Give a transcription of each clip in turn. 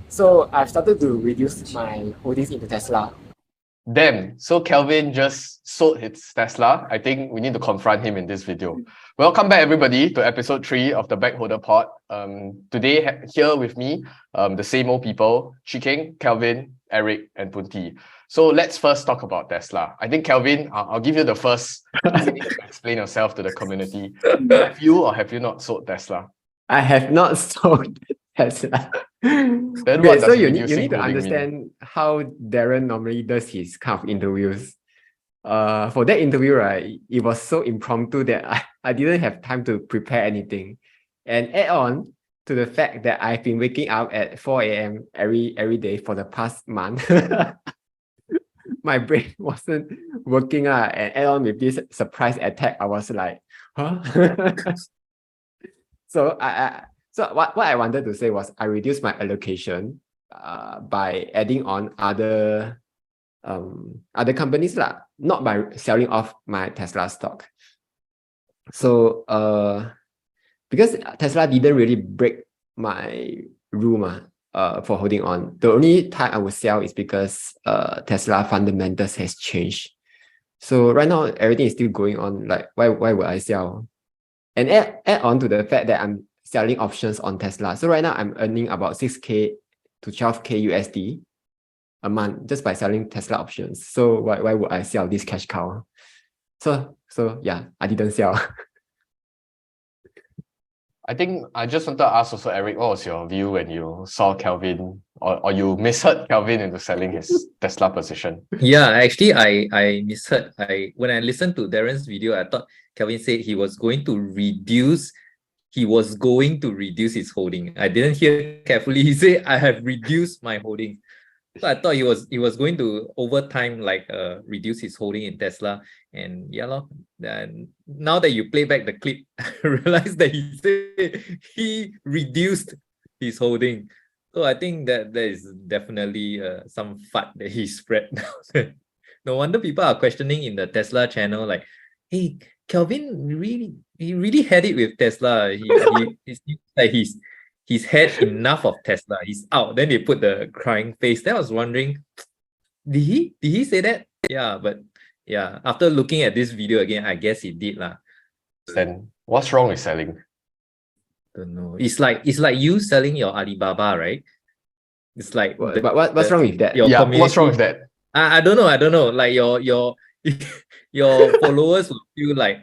So I've started to reduce my holdings into Tesla. Damn, so Kelvin just sold his Tesla. I think we need to confront him in this video. Welcome back, everybody, to episode 3 of the Backholder Pod. Today, here with me, the same old people, Chikeng, Kelvin, Eric, and Punti. So let's first talk about Tesla. I think, Kelvin, I'll give you the first opportunity to explain yourself to the community. Have you or have you not sold Tesla? I have not sold Tesla. Then Great, what so does you need reducing to holding mean? understand how Darren normally does his kind of interviews. For that interview, right, it was so impromptu that I didn't have time to prepare anything. And add on to the fact that I've been waking up at 4 a.m. every day for the past month. My brain wasn't working, and add on with this surprise attack, I was like, huh? So what I wanted to say was I reduced my allocation by adding on other companies lah, not by selling off my Tesla stock. So because Tesla didn't really break my rule for holding on. The only time I would sell is because Tesla fundamentals has changed. So right now everything is still going on. Like why would I sell? And add on to the fact that I'm selling options on Tesla. So right now I'm earning about 6K to 12K USD a month just by selling Tesla options. So why would I sell this cash cow? So yeah, I didn't sell. I think I just wanted to ask also, Eric, what was your view when you saw Kelvin or you misheard Kelvin into selling his Tesla position? Yeah, actually, I misheard. When I listened to Darren's video, I thought Kelvin said he was going to reduce his holding. I didn't hear carefully. He said, I have reduced my holding. So I thought he was going to over time reduce his holding in Tesla. And yeah, then now that you play back the clip, I realized that he said he reduced his holding. So I think that there is definitely some FUD that he spread now. No wonder people are questioning in the Tesla channel, like, hey, Kelvin really had it with Tesla. It seems like he's had enough of Tesla. He's out. Then they put the crying face. Then I was wondering, did he say that? Yeah, but yeah, after looking at this video again, I guess he did lah. Then what's wrong with selling? Don't know. It's like you selling your Alibaba, right? It's like what's wrong with that? Yeah, what's wrong with that? I don't know. Like your your followers will feel like,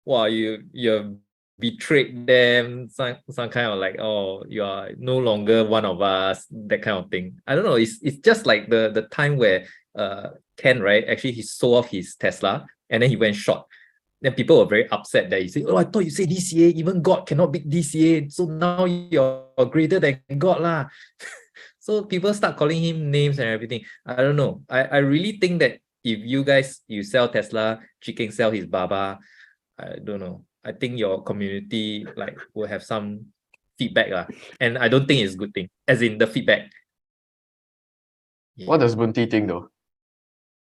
wow, you betrayed them, some kind of like, oh, you are no longer one of us, that kind of thing. I don't know. It's just like the time where Ken, right? Actually, he sold off his Tesla and then he went short. Then people were very upset that he said, oh, I thought you said DCA, even God cannot beat DCA. So now you're greater than God lah. So people start calling him names and everything. I don't know. I really think that if you sell Tesla, Chikeng sell his Baba, I don't know. I think your community will have some feedback lah. And I don't think it's a good thing, as in the feedback. Yeah. What does Bunti think though?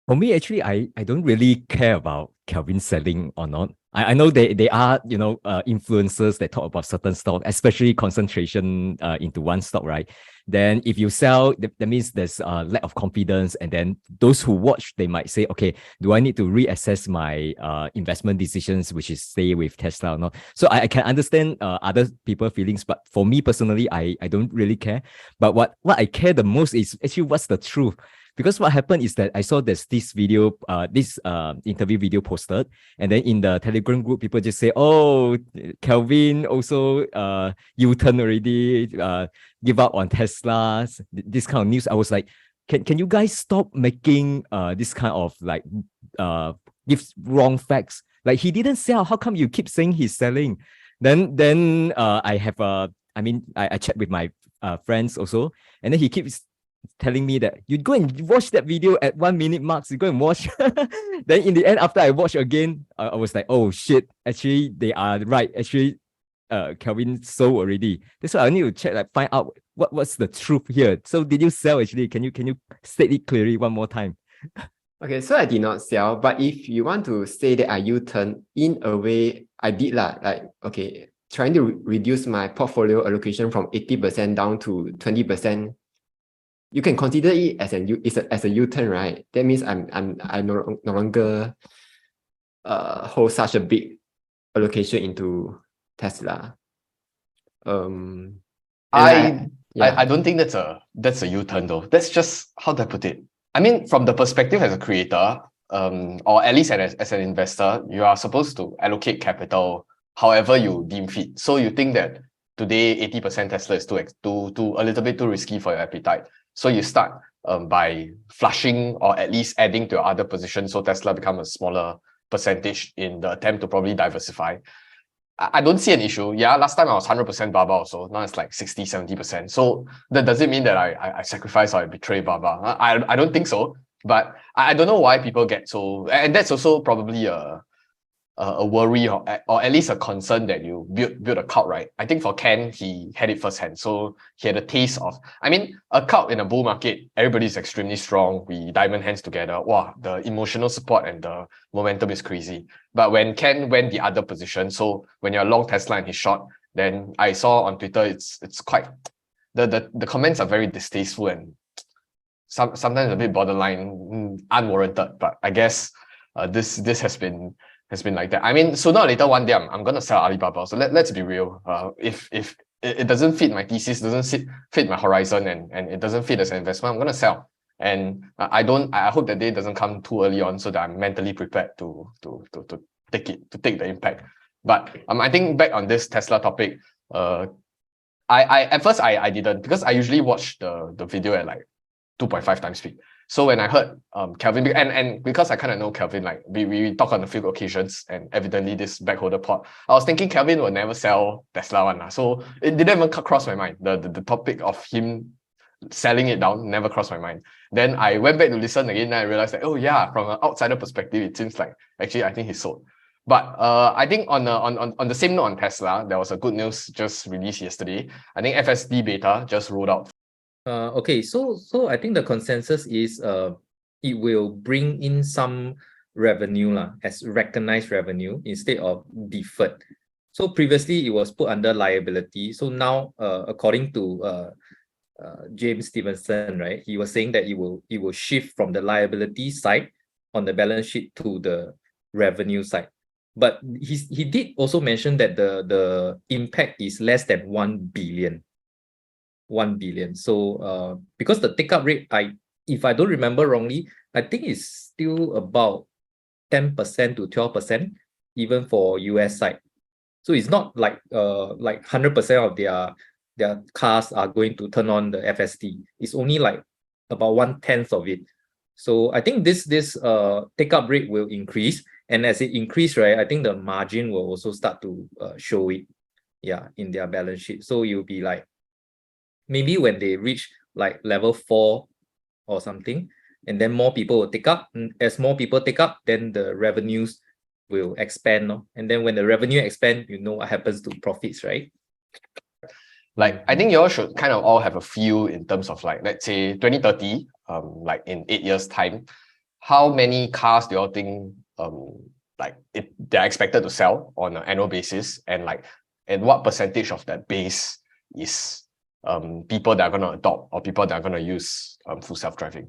For me, actually, I don't really care about Kelvin selling or not. I know they are, influencers that talk about certain stock, especially concentration into one stock, right? Then if you sell, that means there's a lack of confidence. And then those who watch, they might say, okay, do I need to reassess my investment decisions, which is stay with Tesla or not? So I can understand other people's feelings, but for me personally, I don't really care. But what I care the most is actually what's the truth. Because what happened is that I saw this video, interview video posted, and then in the Telegram group, people just say, "Oh, Kelvin also U-turn already, give up on Teslas." This kind of news. I was like, can you guys stop making this kind of give wrong facts? Like he didn't sell. How come you keep saying he's selling? Then I have I chat with my friends also, and then he keeps telling me that you go and watch that video at 1 minute marks, you go and watch. Then in the end, after I watch again, I was like, oh shit, actually they are right. Actually, Kelvin sold already. That's why I need to check, find out what's the truth here. So did you sell actually? Can you state it clearly one more time? Okay, so I did not sell, but if you want to say that I U-turn, in a way, I did lah. Trying to reduce my portfolio allocation from 80% down to 20% you can consider it as as a U-turn, right? That means I no longer hold such a big allocation into Tesla. I don't think that's a U-turn though. That's just, how do I put it? I mean, from the perspective as a creator, or at least as an investor, you are supposed to allocate capital however you deem fit. So you think that today 80% Tesla is too a little bit too risky for your appetite. So you start by flushing or at least adding to your other positions, so Tesla become a smaller percentage in the attempt to probably diversify. I don't see an issue. Yeah, last time I was 100% Baba also. Now it's like 60, 70%. So that doesn't mean that I sacrifice or I betray Baba. I don't think so. But I don't know why people get so, and that's also probably a worry or at least a concern that you build a cult, right? I think for Ken, he had it firsthand. So he had a taste of, I mean, a cult in a bull market, everybody's extremely strong. We diamond hands together. Wow, the emotional support and the momentum is crazy. But when Ken went the other position, so when you're long Tesla and he's short, then I saw on Twitter, it's quite, the comments are very distasteful and sometimes a bit borderline unwarranted. But I guess this has been like that. I mean, sooner or later, one day I'm gonna sell Alibaba. So let's be real. If it doesn't fit my thesis, doesn't fit my horizon, and it doesn't fit as an investment, I'm gonna sell. And I hope that day doesn't come too early on, so that I'm mentally prepared to take the impact. But I think back on this Tesla topic, I at first I didn't, because I usually watch the video at like 2.5 times speed. So when I heard Kelvin, and because I kind of know Kelvin, like we talk on a few occasions, and evidently this backholder pod, I was thinking Kelvin will never sell Tesla one. So it didn't even cross my mind. The topic of him selling it down never crossed my mind. Then I went back to listen again, and I realized that, oh yeah, from an outsider perspective, it seems like actually I think he sold. But I think on the same note on Tesla, there was a good news just released yesterday. I think FSD beta just rolled out. Okay, so I think the consensus is it will bring in some revenue as recognized revenue instead of deferred. So previously it was put under liability. So now, according to James Stevenson, right, he was saying that it will shift from the liability side on the balance sheet to the revenue side. But he did also mention that the impact is less than 1 billion. 1 billion. So because the take-up rate, if I don't remember wrongly, I think it's still about 10% to 12%, even for US side. So it's not like 100% of their cars are going to turn on the FSD. It's only like about 1/10 of it. So I think this take-up rate will increase, and as it increase, right, I think the margin will also start to show it, in their balance sheet. So you'll be like, maybe when they reach like level 4 or something, and then more people will take up. As more people take up, then the revenues will expand. And then when the revenue expand, you know what happens to profits, right? Like, I think you all should kind of all have a feel in terms of, like, let's say 2030, like in 8 years' time, how many cars do you all think they're expected to sell on an annual basis, and what percentage of that base is people that are going to adopt or people that are going to use full self-driving?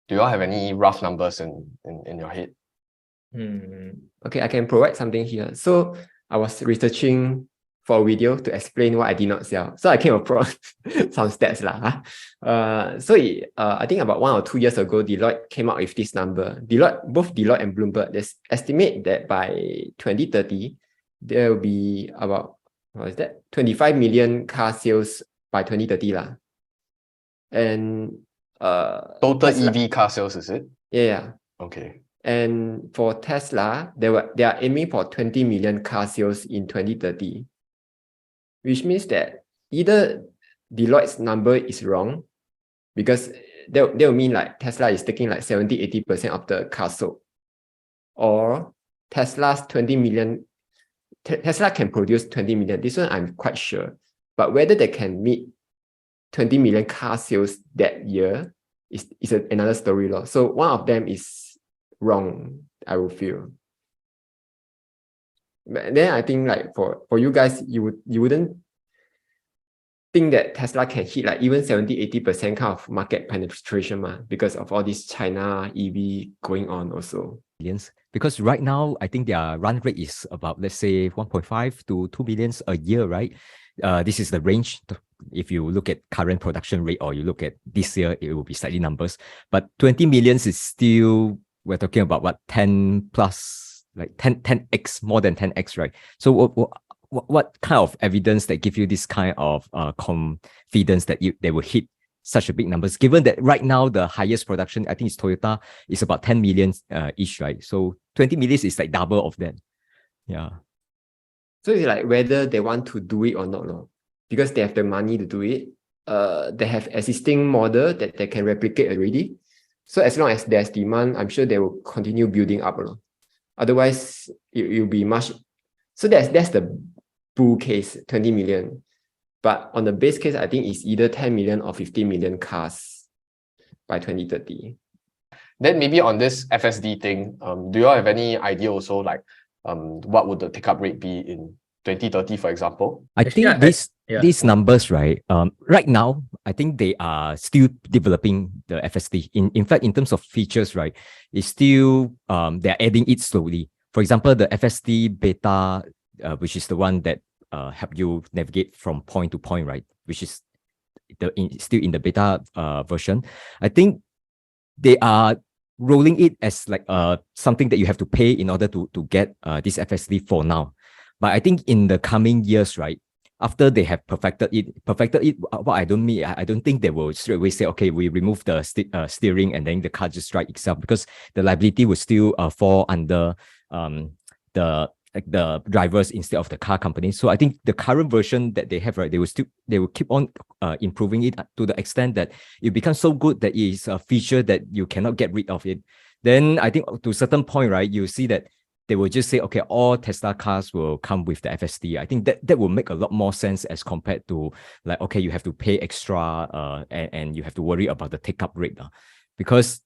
Do you all have any rough numbers in your head? Okay, I can provide something here. So I was researching for a video to explain what I did not sell. So I came across some stats lah. I think about 1 or 2 years ago, Deloitte came out with this number. Both Deloitte and Bloomberg, they estimate that by 2030, there will be about 25 million car sales by 2030 lah. And total Tesla, EV car sales, is it? Yeah. Okay. And for Tesla, they are aiming for 20 million car sales in 2030, which means that either Deloitte's number is wrong, because that will mean like Tesla is taking like 70-80% of the car sold, or Tesla's 20 million, Tesla can produce 20 million. This one I'm quite sure, but whether they can meet 20 million car sales that year is another story. So one of them is wrong, I will feel. But then I think like for you guys, you wouldn't think that Tesla can hit like even 70-80% kind of market penetration because of all this China EV going on also. Millions. Because right now, I think their run rate is about, let's say, 1.5 to 2 millions a year, right? This is the range. If you look at current production rate or you look at this year, it will be slightly numbers. But 20 millions is still, we're talking about what, 10 plus, like 10x, more than 10x, right? So what kind of evidence that give you this kind of confidence that they will hit such a big numbers, given that right now the highest production, I think it's Toyota, is about 10 million each, right? So 20 million is like double of that. Yeah. So it's like whether they want to do it or not, no? Because they have the money to do it. They have existing model that they can replicate already. So as long as there's demand, I'm sure they will continue building up. No? Otherwise, it will be much. So that's the bull case, 20 million. But on the base case, I think it's either 10 million or 15 million cars by 2030. Then maybe on this FSD thing, do you all have any idea also like what would the take-up rate be in 2030, for example? I think these numbers, right? Right now, I think they are still developing the FSD. In fact, in terms of features, right, it's still they're adding it slowly. For example, the FSD beta, which is the one that help you navigate from point to point, right? Which is still in the beta version. I think they are rolling it as like something that you have to pay in order to get this FSD for now. But I think in the coming years, right, after they have perfected it, what I don't think they will straight away say, okay, we remove the steering and then the car just drive itself, because the liability will still fall under the drivers instead of the car company. So I think the current version that they have, right, they will keep on improving it to the extent that it becomes so good that it is a feature that you cannot get rid of it. Then I think to a certain point, right, you see that they will just say, okay, all Tesla cars will come with the FSD. I think that will make a lot more sense as compared to like, okay, you have to pay extra and you have to worry about the take-up rate. Because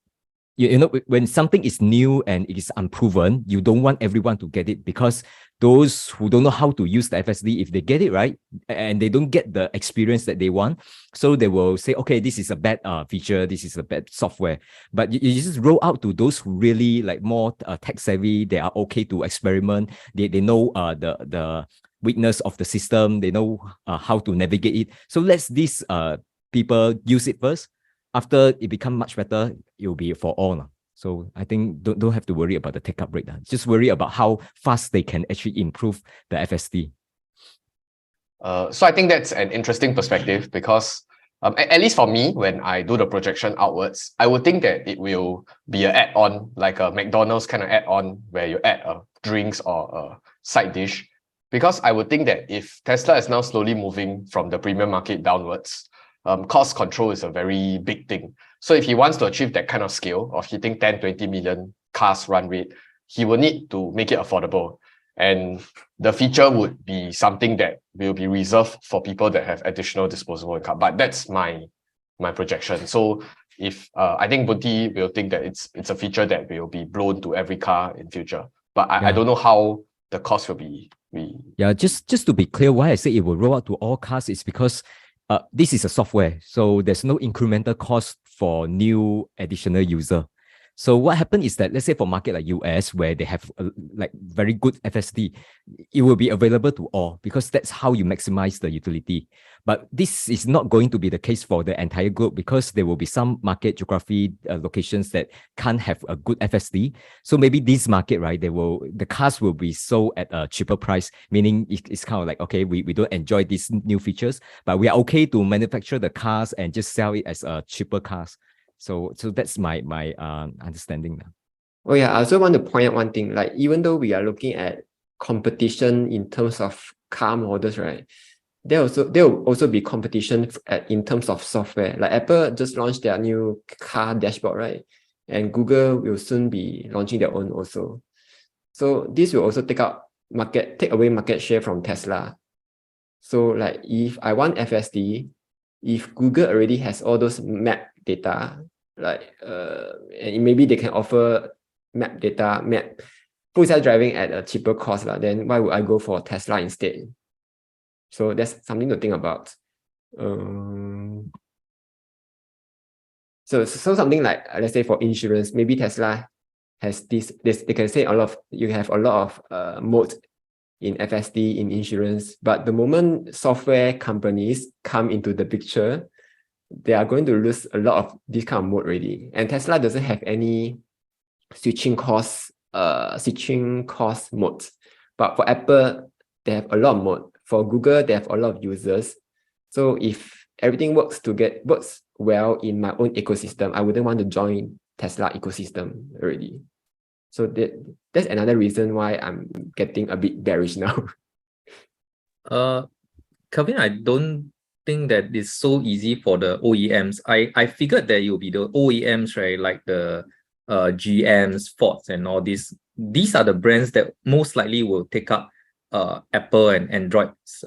you know, when something is new and it is unproven, you don't want everyone to get it, because those who don't know how to use the FSD, if they get it right and they don't get the experience that they want, so they will say, okay, this is a bad feature, this is a bad software. But you just roll out to those who really like more tech savvy. They are okay to experiment. They know the weakness of the system. They know how to navigate it. So let these people use it first. After it becomes much better, it will be for all. So I think don't have to worry about the take-up rate. Just worry about how fast they can actually improve the FSD. So I think that's an interesting perspective, because at least for me, when I do the projection outwards, I would think that it will be an add-on, like a McDonald's kind of add-on where you add drinks or a side dish. Because I would think that if Tesla is now slowly moving from the premium market downwards, cost control is a very big thing. So if he wants to achieve that kind of scale of hitting 10-20 million cars run rate, he will need to make it affordable. And the feature would be something that will be reserved for people that have additional disposable income. But that's my projection. So if I think Bunti will think that it's a feature that will be blown to every car in future. But I don't know how the cost will be. Yeah, just to be clear, why I say it will roll out to all cars is because this is a software, so there's no incremental cost for new additional user. So what happened is that, let's say for market like US, where they have like very good FSD, it will be available to all, because that's how you maximize the utility. But this is not going to be the case for the entire globe, because there will be some market geography locations that can't have a good FSD. So maybe this market, right, the cars will be sold at a cheaper price, meaning it's kind of like, okay, we don't enjoy these new features, but we are okay to manufacture the cars and just sell it as cheaper cars. So that's my understanding now. Oh yeah, I also want to point out one thing. Like, even though we are looking at competition in terms of car models, right? There will also be competition in terms of software. Like Apple just launched their new car dashboard, right? And Google will soon be launching their own also. So this will also take away market share from Tesla. So like, if I want FSD, if Google already has all those map data, like and maybe they can offer map data, full self driving at a cheaper cost, then why would I go for Tesla instead? So that's something to think about. So something like let's say for insurance, maybe Tesla has this they can say you have a lot of modes in FSD in insurance, but the moment software companies come into the picture, they are going to lose a lot of this kind of mode already. And Tesla doesn't have any switching cost modes. But for Apple, they have a lot of mode. For Google, they have a lot of users. So if everything works well in my own ecosystem, I wouldn't want to join Tesla ecosystem already. So that's another reason why I'm getting a bit bearish now. Kelvin, I don't think that it's so easy for the OEMs. I figured that it will be the OEMs, right? Like the GMs, Fords, and all these. These are the brands that most likely will take up Apple and Android's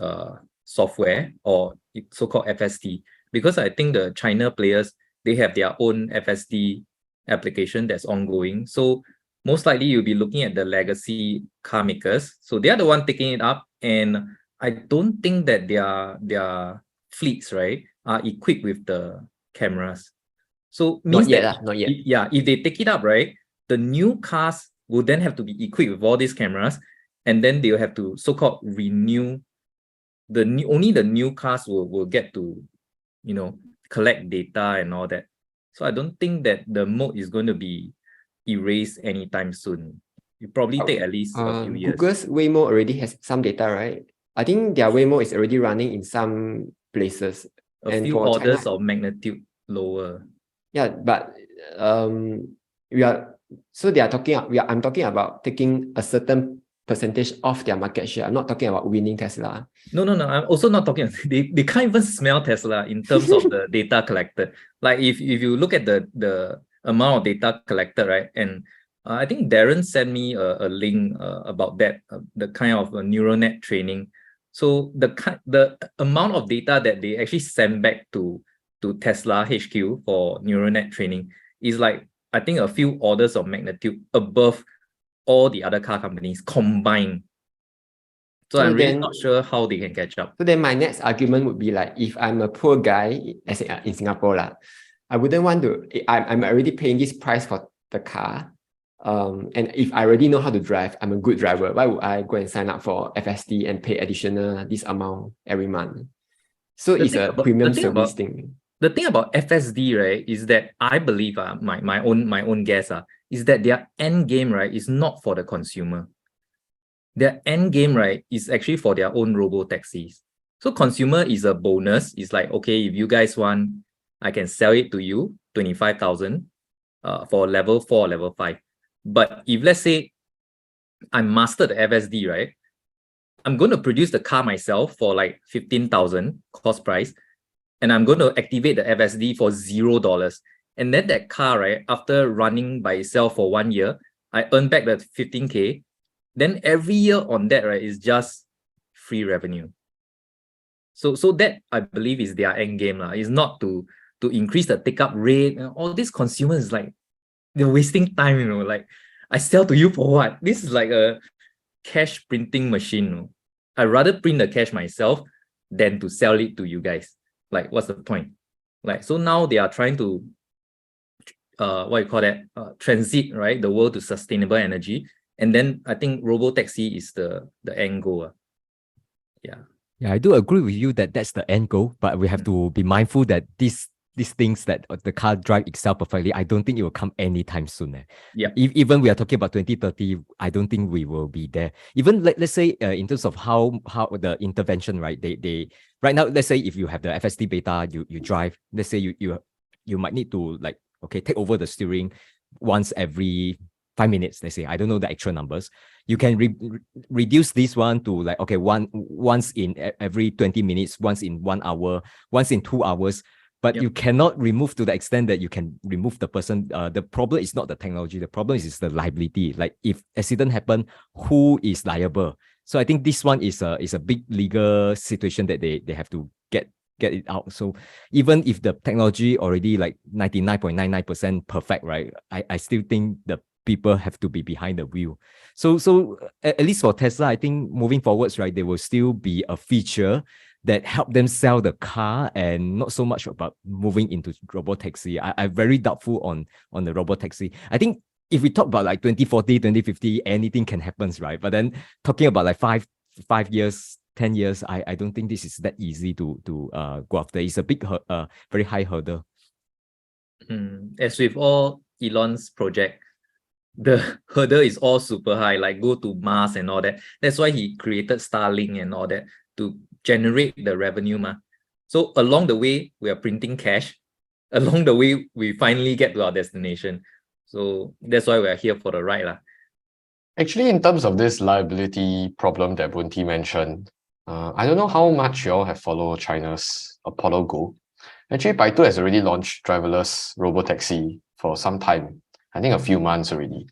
software, or so-called FSD, because I think the China players, they have their own FSD application that's ongoing. So most likely you'll be looking at the legacy car makers. So they are the one taking it up, and I don't think that their fleets, right, are equipped with the cameras. So means Not yet. If they take it up, right, the new cars will then have to be equipped with all these cameras, and then they'll have to so-called renew only the new cars will get to, collect data and all that. So I don't think that the mode is going to be erased anytime soon. It probably take at least a few years. Google's Waymo already has some data, right? I think their Waymo is already running in some places. A few orders of magnitude lower. Yeah, but I'm talking about taking a certain percentage of their market share. I'm not talking about winning Tesla. No. I'm also not talking. They can't even smell Tesla in terms of the data collected. Like if you look at the amount of data collected, right? And I think Darren sent me a link about that, the kind of neural net training. So the amount of data that they actually send back to Tesla HQ for neural net training is like, I think, a few orders of magnitude above all the other car companies combined. So I'm really not sure how they can catch up. So then my next argument would be like, if I'm a poor guy in Singapore, I wouldn't want to, I'm already paying this price for the car. And if I already know how to drive, I'm a good driver. Why would I go and sign up for FSD and pay additional this amount every month? So it's a premium service thing. The thing about FSD, right, is that I believe my own guess is that their end game, right, is not for the consumer. Their end game, right, is actually for their own robo-taxis. So consumer is a bonus. It's like, okay, if you guys want, I can sell it to you, 25,000 for level 4, level 5. But if let's say I master the FSD, right, I'm going to produce the car myself for like 15,000 cost price, and I'm going to activate the FSD for $0. And then that car, right, after running by itself for 1 year, I earn back the 15K. Then every year on that, right, is just free revenue. So that, I believe, is their end game. Is not to increase the take-up rate. And all these consumers, like, they're wasting time, like, I sell to you for what? This is like a cash printing machine. I'd rather print the cash myself than to sell it to you guys. Like, what's the point? Like, so now they are trying to transit, right, the world to sustainable energy. And then I think robo-taxi is the end goal. Yeah, I do agree with you that that's the end goal, but we have to be mindful that these things that the car drive itself perfectly, I don't think it will come anytime soon. Yeah. Even we are talking about 2030, I don't think we will be there. Even let's say in terms of how the intervention, right? They right now, let's say if you have the FSD beta, you drive. Let's say you might need to take over the steering once every 5 minutes. Let's say, I don't know the actual numbers. You can reduce this one to once in every 20 minutes, once in 1 hour, once in 2 hours. But you cannot remove to the extent that you can remove the person. The problem is not the technology. The problem is the liability. Like, if accident happen, who is liable? So I think this one is a big legal situation that they have to get it out. So even if the technology already like 99.99% perfect, right? I still think the people have to be behind the wheel. So at least for Tesla, I think moving forwards, right, there will still be a feature that help them sell the car and not so much about moving into robotaxi. I'm very doubtful on the robotaxi. I think if we talk about like 2040, 2050, anything can happen, right? But then talking about like five years, 10 years, I don't think this is that easy to go after. It's a big, very high hurdle. As with all Elon's project, the hurdle is all super high, like go to Mars and all that. That's why he created Starlink and all that to generate the revenue. So along the way, we are printing cash. Along the way, we finally get to our destination. So that's why we are here for the ride. Actually, in terms of this liability problem that Bunti mentioned, I don't know how much you all have followed China's Apollo Go. Actually, Baidu has already launched driverless robotaxi for some time. I think a few months already.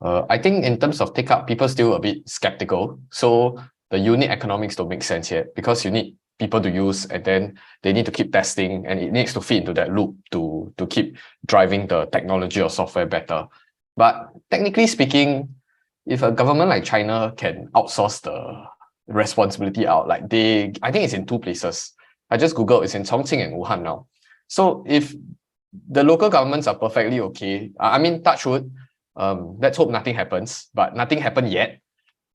I think in terms of take-up, people still a bit skeptical. So the unit economics don't make sense yet because you need people to use and then they need to keep testing and it needs to fit into that loop to keep driving the technology or software better. But technically speaking, if a government like China can outsource the responsibility out, I think it's in two places. I just Googled, it's in Chongqing and Wuhan now. So if the local governments are perfectly okay, I mean, touch wood, let's hope nothing happens, but nothing happened yet.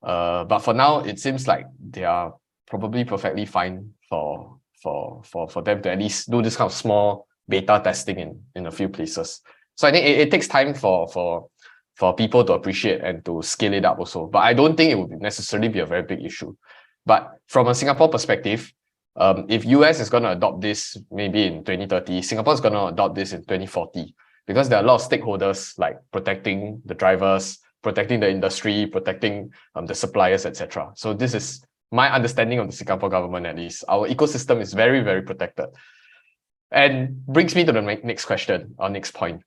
But for now, it seems like they are probably perfectly fine for them to at least do this kind of small beta testing in a few places. So I think it takes time for people to appreciate and to scale it up also. But I don't think it would necessarily be a very big issue. But from a Singapore perspective, if US is going to adopt this maybe in 2030, Singapore is going to adopt this in 2040 because there are a lot of stakeholders like protecting the drivers, protecting the industry, protecting the suppliers, etc. So this is my understanding of the Singapore government at least. Our ecosystem is very, very protected. And brings me to the next question or next point.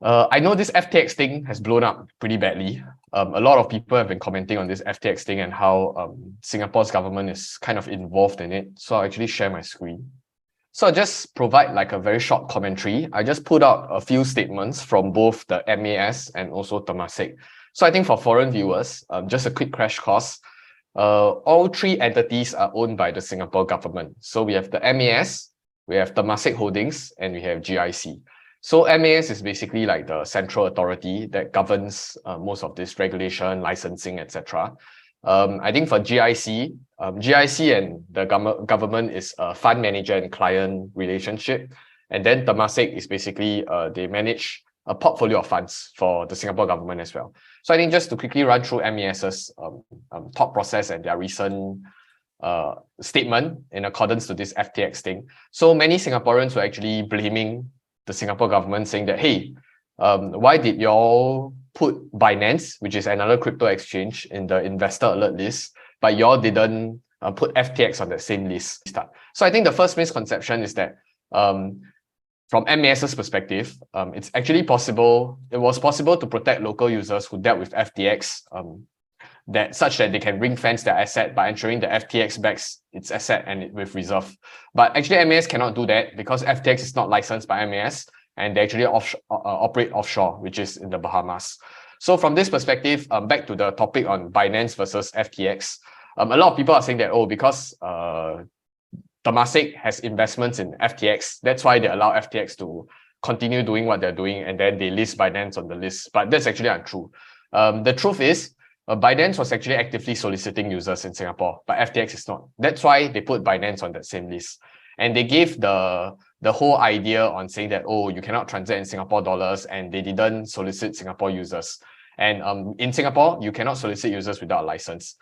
I know this FTX thing has blown up pretty badly. A lot of people have been commenting on this FTX thing and how Singapore's government is kind of involved in it. So I'll actually share my screen. So I'll just provide like a very short commentary. I just put out a few statements from both the MAS and also Temasek. So I think for foreign viewers, just a quick crash course. All three entities are owned by the Singapore government. So we have the MAS, we have Temasek Holdings, and we have GIC. So MAS is basically like the central authority that governs most of this regulation, licensing, etc. I think for GIC, GIC and the government is a fund manager and client relationship. And then Temasek is basically, they manage a portfolio of funds for the Singapore government as well. So I think just to quickly run through MAS's thought process and their recent statement in accordance to this FTX thing. So many Singaporeans were actually blaming the Singapore government saying that, hey, why did y'all put Binance, which is another crypto exchange, in the investor alert list, but y'all didn't put FTX on that same list? So I think the first misconception is that from MAS's perspective, it's actually possible, it was possible to protect local users who dealt with FTX such that they can ring fence their asset by ensuring that FTX backs its asset and with reserve. But actually MAS cannot do that because FTX is not licensed by MAS and they actually operate offshore, which is in the Bahamas. So from this perspective, back to the topic on Binance versus FTX, a lot of people are saying that, oh, because Temasek has investments in FTX, that's why they allow FTX to continue doing what they're doing and then they list Binance on the list. But that's actually untrue. The truth is, Binance was actually actively soliciting users in Singapore, but FTX is not. That's why they put Binance on that same list. And they gave the whole idea on saying that, oh, you cannot transact in Singapore dollars, and they didn't solicit Singapore users. And in Singapore, you cannot solicit users without a license.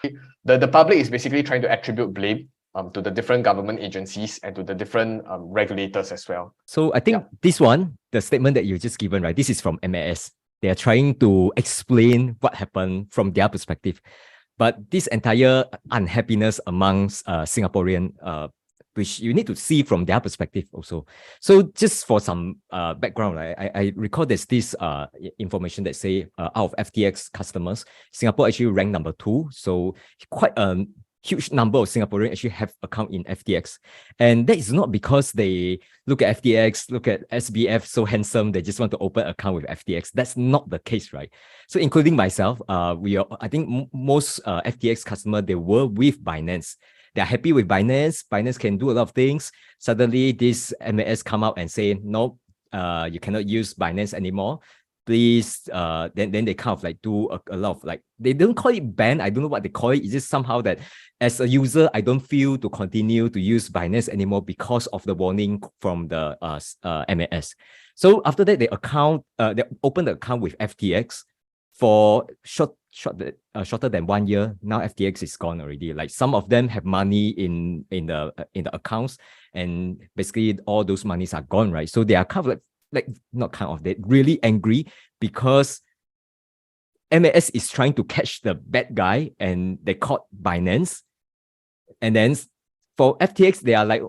The public is basically trying to attribute blame to the different government agencies and to the different regulators as well. So I think this one, the statement that you just given, right, this is from MAS. They are trying to explain what happened from their perspective. But this entire unhappiness amongst Singaporean, which you need to see from their perspective also. So just for some background, I recall there's this information that say out of FTX customers, Singapore actually ranked number 2. So quite a huge number of Singaporeans actually have account in FTX. And that is not because they look at FTX, look at SBF, so handsome, they just want to open an account with FTX. That's not the case, right? So including myself, I think most FTX customers, they were with Binance. they're happy with Binance. Binance can do a lot of things. Suddenly, this MAS come out and say, no, you cannot use Binance anymore. Please, then they kind of like do a lot of like, they don't call it ban. I don't know what they call it. It's just somehow that as a user, I don't feel to continue to use Binance anymore because of the warning from the MAS. So after that, they opened the account with FTX for shorter than 1 year. Now FTX is gone already. Like some of them have money in the accounts, and basically all those monies are gone, right? So they are kind of they're really angry because MAS is trying to catch the bad guy, and they caught Binance. And then for FTX, they are like,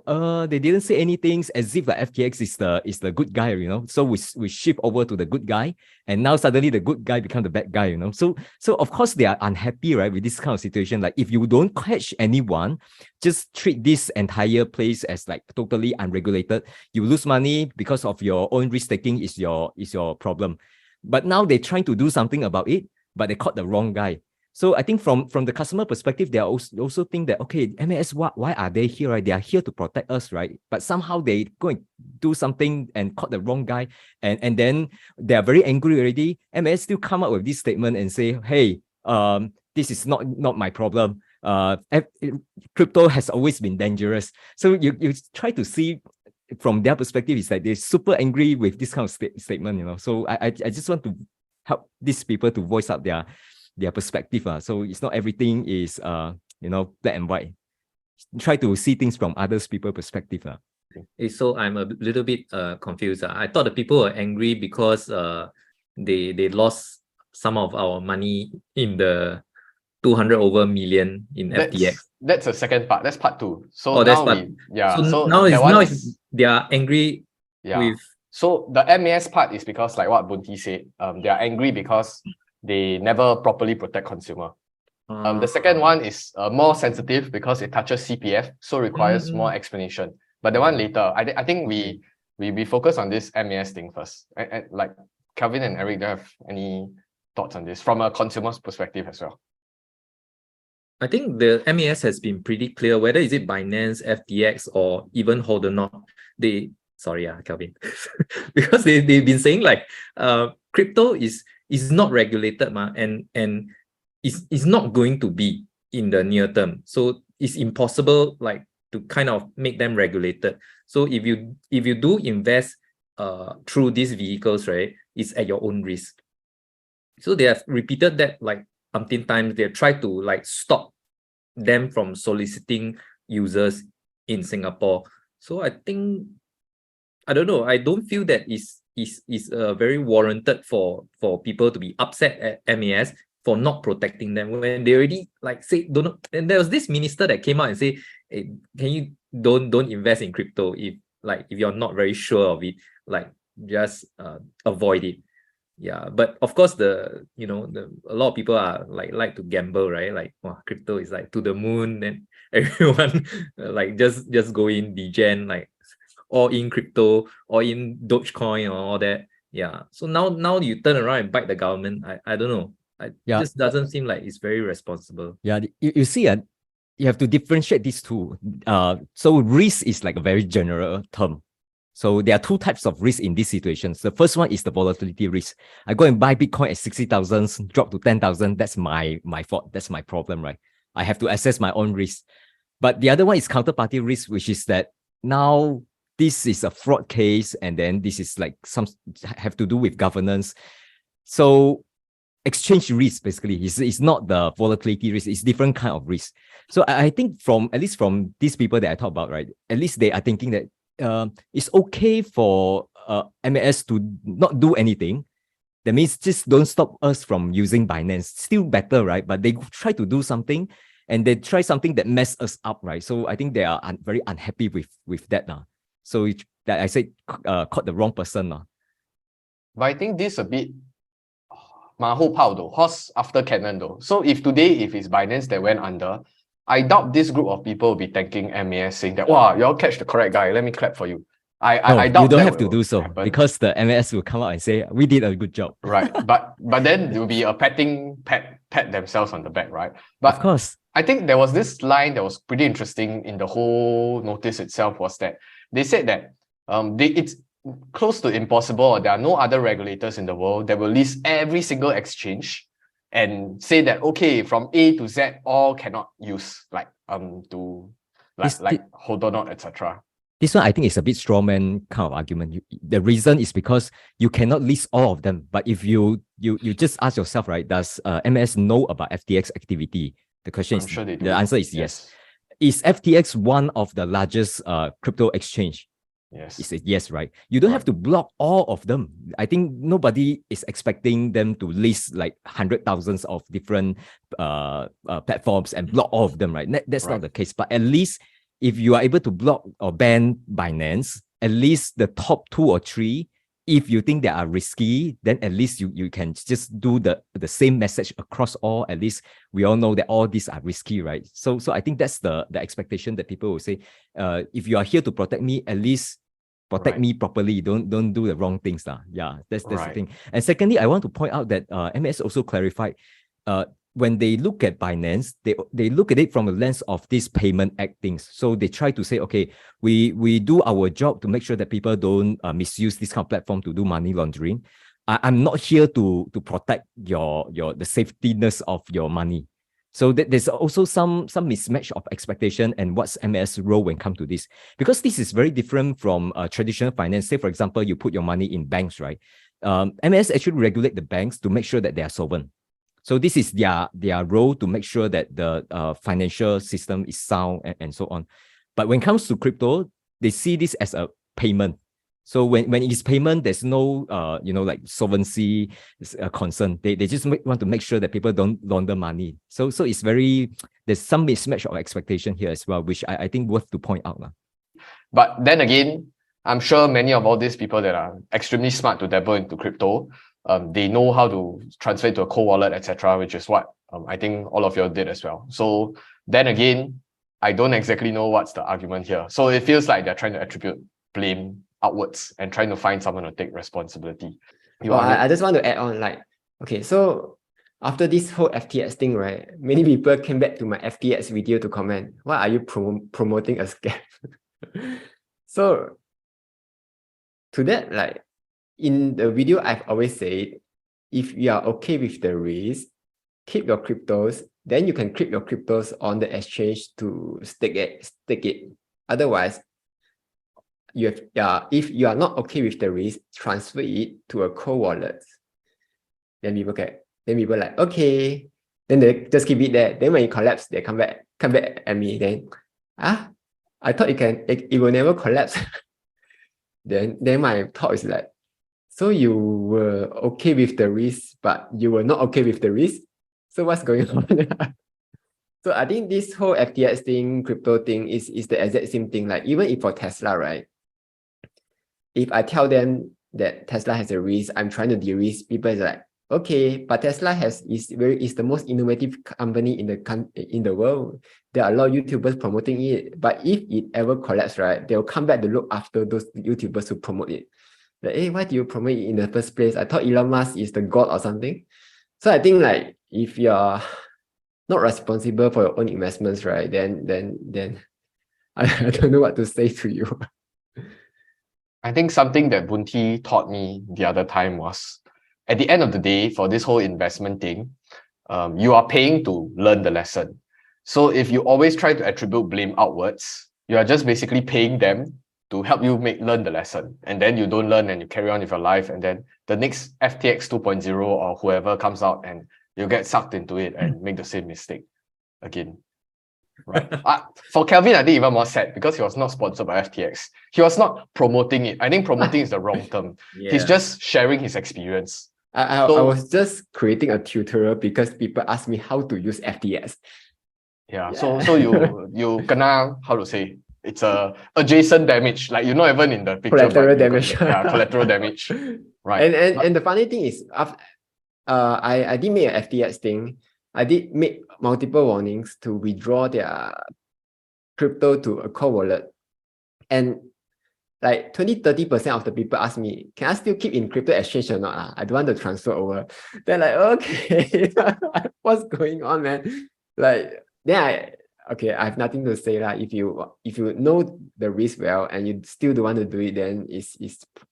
they didn't say anything, as if like FTX is the good guy, you know. So we shift over to the good guy, and now suddenly the good guy become the bad guy, you know. So of course they are unhappy, right, with this kind of situation. Like if you don't catch anyone, just treat this entire place as like totally unregulated. You lose money because of your own risk taking is your problem. But now they're trying to do something about it, but they caught the wrong guy. So I think from the customer perspective, they also think that, okay, MAS, why are they here, right? They are here to protect us, right? But somehow they go and do something and caught the wrong guy. And then they are very angry already. MAS still come up with this statement and say, hey, this is not my problem. Crypto has always been dangerous. So you try to see from their perspective, it's like they're super angry with this kind of statement, you know. So I just want to help these people to voice out their perspective. So it's not everything is black and white. Try to see things from others people's perspective. So I'm a little bit confused. I thought the people were angry because they lost some of our money in the 200 over million in FTX. That's the second part. That's part two. So that's now part. So now they are angry with. So the MAS part is because, like what Bunti said, they are angry because they never properly protect consumer. The second one is more sensitive because it touches CPF, so requires more explanation. But the one later, I think we focus on this MAS thing first. And like Kelvin and Eric, do you have any thoughts on this from a consumer's perspective as well? I think the MAS has been pretty clear, whether is it Binance, FTX, or even Hodernot. Kelvin, because they've been saying like crypto is not regulated, and is not going to be in the near term. So it's impossible like to kind of make them regulated. So if you do invest through these vehicles, right, it's at your own risk. So they have repeated that like umpteen times. They tried to like stop them from soliciting users in Singapore. So I think, I don't know, I don't feel that is very warranted for people to be upset at MAS for not protecting them when they already like say don't know. And there was this minister that came out and say, hey, can you don't invest in crypto if you're not very sure of it, like just avoid it. Yeah, but of course a lot of people are like to gamble, right? Like, wow, crypto is like to the moon, and everyone like just go in degen, like all in crypto or in Dogecoin or all that. Yeah. So now you turn around and bite the government. I don't know. It just doesn't seem like it's very responsible. Yeah, you see, you have to differentiate these two. So risk is like a very general term. So there are two types of risk in these situations. The first one is the volatility risk. I go and buy Bitcoin at 60,000, drop to 10,000. That's my fault. That's my problem, right? I have to assess my own risk. But the other one is counterparty risk, which is that now this is a fraud case, and then this is like some have to do with governance. So exchange risk basically is not the volatility risk. It's different kind of risk. So I think at least from these people that I talk about, right, at least they are thinking that it's okay for MAS to not do anything. That means just don't stop us from using Binance. Still better, right? But they try to do something, and they try something that mess us up, right? So I think they are very unhappy with that now. So that I said caught the wrong person now. But I think this a bit maho pao though, horse after cannon though. So if it's Binance that went under, I doubt this group of people will be thanking MAS saying that, wow, you all catch the correct guy, let me clap for you. I doubt you don't have to do so happen, because the MAS will come out and say we did a good job. Right, but then there will be a pat pat themselves on the back, right? Of But course. I think there was this line that was pretty interesting in the whole notice itself, was that they said that it's close to impossible, or there are no other regulators in the world that will list every single exchange and say that, okay, from A to Z all cannot use hold on, etc. This one I think is a bit strawman kind of argument. The reason is because you cannot list all of them. But if you just ask yourself, right, does MS know about FTX activity? The question I'm is, sure they do. the answer is yes. Is FTX one of the largest crypto exchange? Yes. It's a yes, right? You don't have Right. to block all of them. I think nobody is expecting them to list like 100,000s of different platforms and block all of them, right? That's Right. not the case. But at least if you are able to block or ban Binance, at least the top 2 or 3, if you think they are risky, then at least you can just do the same message across all. At least we all know that all these are risky, right? So I think that's the expectation that people will say, if you are here to protect me, at least protect Right. me properly. Don't do the wrong things. Yeah, that's the Right. thing. And secondly, I want to point out that MS also clarified, when they look at Binance, they look at it from the lens of this payment act things. So they try to say, okay, we do our job to make sure that people don't misuse this kind of platform to do money laundering. I'm not here to protect the safetyness of your money. So there's also some mismatch of expectation and what's MS role when it comes to this, because this is very different from traditional finance. Say, for example, you put your money in banks, right? MS actually regulate the banks to make sure that they are solvent. So this is their role to make sure that the financial system is sound and so on. But when it comes to crypto, they see this as a payment. So when it is payment, there's no like solvency concern. They just want to make sure that people don't launder money. So it's there's some mismatch of expectation here as well, which I think worth to point out. But then again, I'm sure many of all these people that are extremely smart to dabble into crypto, they know how to transfer to a cold wallet, etc., which is what I think all of you did as well. So then again, I don't exactly know what's the argument here. So it feels like they're trying to attribute blame outwards and trying to find someone to take responsibility. I just want to add on, like, okay, so after this whole FTX thing, right, many people came back to my FTX video to comment, why are you promoting a scam? So to that, like, in the video, I've always said, if you are okay with the risk, keep your cryptos, then you can keep your cryptos on the exchange to stake it. Otherwise, if you are not okay with the risk, transfer it to a cold wallet. Then people like, okay. Then they just keep it there. Then when it collapses, they come back at me. Then, I thought it will never collapse. then my thought is like, so you were okay with the risk, but you were not okay with the risk. So what's going on? So I think this whole FTX thing, crypto thing is the exact same thing. Like, even if for Tesla, right? If I tell them that Tesla has a risk, I'm trying to de-risk, people is like, okay, but Tesla is the most innovative company in the world. There are a lot of YouTubers promoting it. But if it ever collapses, right, they'll come back to look after those YouTubers who promote it. Like, hey, why do you promote it in the first place? I thought Elon Musk is the god or something. So I think, like, if you're not responsible for your own investments, right, then I don't know what to say to you. I think something that Bunti taught me the other time was, at the end of the day, for this whole investment thing, you are paying to learn the lesson. So if you always try to attribute blame outwards, you are just basically paying them to help you learn the lesson. And then you don't learn and you carry on with your life. And then the next FTX 2.0 or whoever comes out and you get sucked into it and make the same mistake again. Right. For Kelvin, I think even more sad because he was not sponsored by FTX. He was not promoting it. I think promoting is the wrong term. He's just sharing his experience. I was just creating a tutorial because people asked me how to use FTX. Yeah. So you kena, how to say, it's a adjacent damage. Like, you're not even in the picture. Collateral damage. Collateral damage. Right. And the funny thing is, I did make an FTX thing. I did make multiple warnings to withdraw their crypto to a cold wallet. And like 20-30% of the people ask me, can I still keep in crypto exchange or not? I don't want to transfer over. They're like, okay, what's going on, man? Like, then I have nothing to say. If you know the risk well and you still don't want to do it, then it's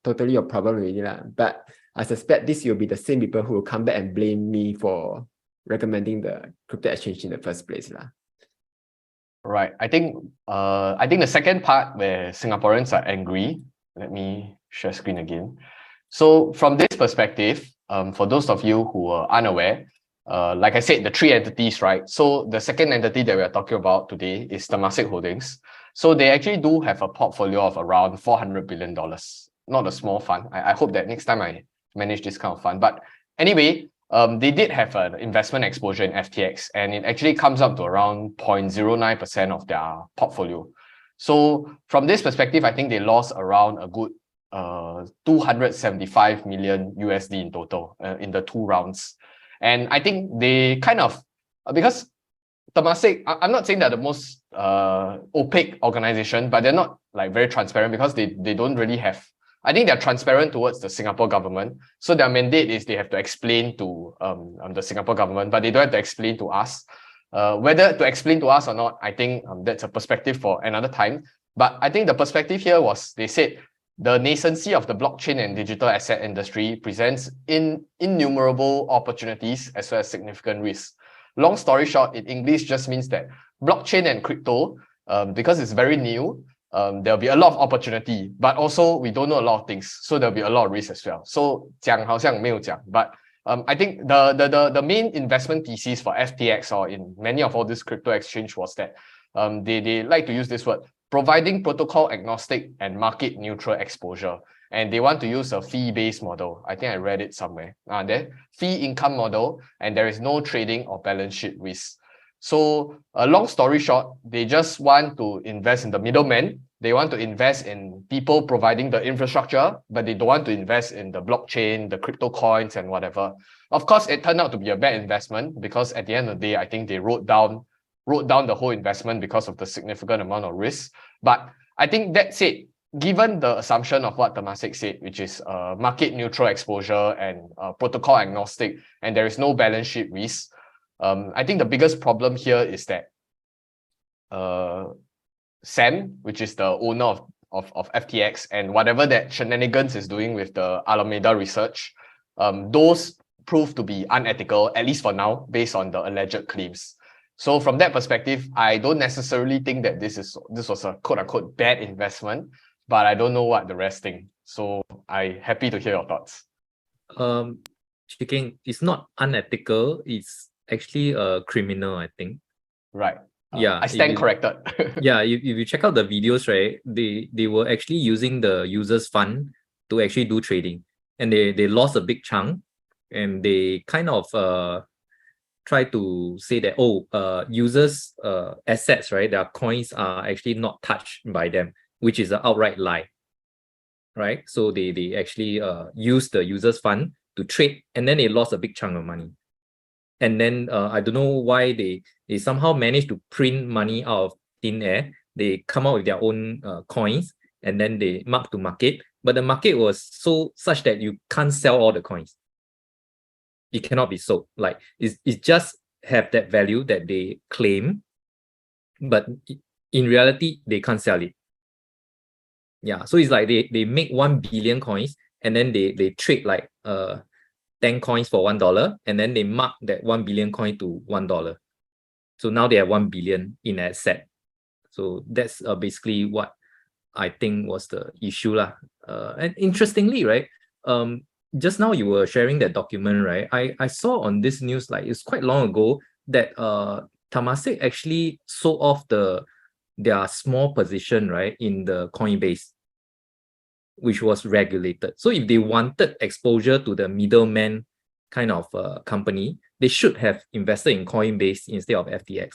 totally your problem really. But I suspect this will be the same people who will come back and blame me for recommending the crypto exchange in the first place. Right. I think the second part where Singaporeans are angry, let me share screen again. So from this perspective, for those of you who are unaware, like I said, the three entities, right? So the second entity that we are talking about today is Temasek Holdings. So they actually do have a portfolio of around $400 billion. Not a small fund. I hope that next time I manage this kind of fund. But anyway, they did have an investment exposure in FTX, and it actually comes up to around 0.09% of their portfolio. So from this perspective, I think they lost around a good 275 million USD in total in the 2 rounds. And I think they kind of, because Temasek, I'm not saying they're the most opaque organization, but they're not like very transparent because they don't really have, I think they're transparent towards the Singapore government. So their mandate is they have to explain to the Singapore government, but they don't have to explain to us. Whether to explain to us or not, I think that's a perspective for another time. But I think the perspective here was, they said, the nascency of the blockchain and digital asset industry presents innumerable opportunities as well as significant risks. Long story short, in English just means that blockchain and crypto, because it's very new, there'll be a lot of opportunity, but also we don't know a lot of things, so there'll be a lot of risk as well. So 讲好像没有讲, but I think the main investment thesis for FTX or in many of all this crypto exchange was that they like to use this word, providing protocol agnostic and market neutral exposure. And they want to use a fee-based model. I think I read it somewhere. There, fee income model, and there is no trading or balance sheet risk. So long story short, they just want to invest in the middleman. They want to invest in people providing the infrastructure, but they don't want to invest in the blockchain, the crypto coins and whatever. Of course, it turned out to be a bad investment because at the end of the day, I think they wrote down the whole investment because of the significant amount of risk. But I think that said, given the assumption of what Temasek said, which is market neutral exposure and protocol agnostic, and there is no balance sheet risk, I think the biggest problem here is that Sam, which is the owner of FTX, and whatever that shenanigans is doing with the Alameda research, those prove to be unethical, at least for now, based on the alleged claims. So from that perspective, I don't necessarily think that this was a quote-unquote bad investment, but I don't know what the rest think. So I'm happy to hear your thoughts. Chiking, it's not unethical, it's actually criminal, I think. Right. Yeah, I stand corrected. Yeah, if you check out the videos, right, they were actually using the users' fund to actually do trading, and they lost a big chunk, and they kind of try to say that users' assets, right, their coins are actually not touched by them, which is an outright lie, right? So they actually use the users' fund to trade, and then they lost a big chunk of money. And then I don't know why they somehow managed to print money out of thin air. They come out with their own coins, and then they mark to market. But the market was such that you can't sell all the coins. It cannot be sold. Like it just have that value that they claim, but in reality they can't sell it. Yeah, so it's like they make 1 billion coins, and then they trade like 10 coins for $1, and then they mark that 1 billion coin to $1. So now they have 1 billion in asset. So that's basically what I think was the issue lah. And interestingly, right, just now you were sharing that document, right? I saw on this news, like it's quite long ago, that Temasek actually sold off their small position, right, in the Coinbase, which was regulated. So if they wanted exposure to the middleman kind of company, they should have invested in Coinbase instead of FTX,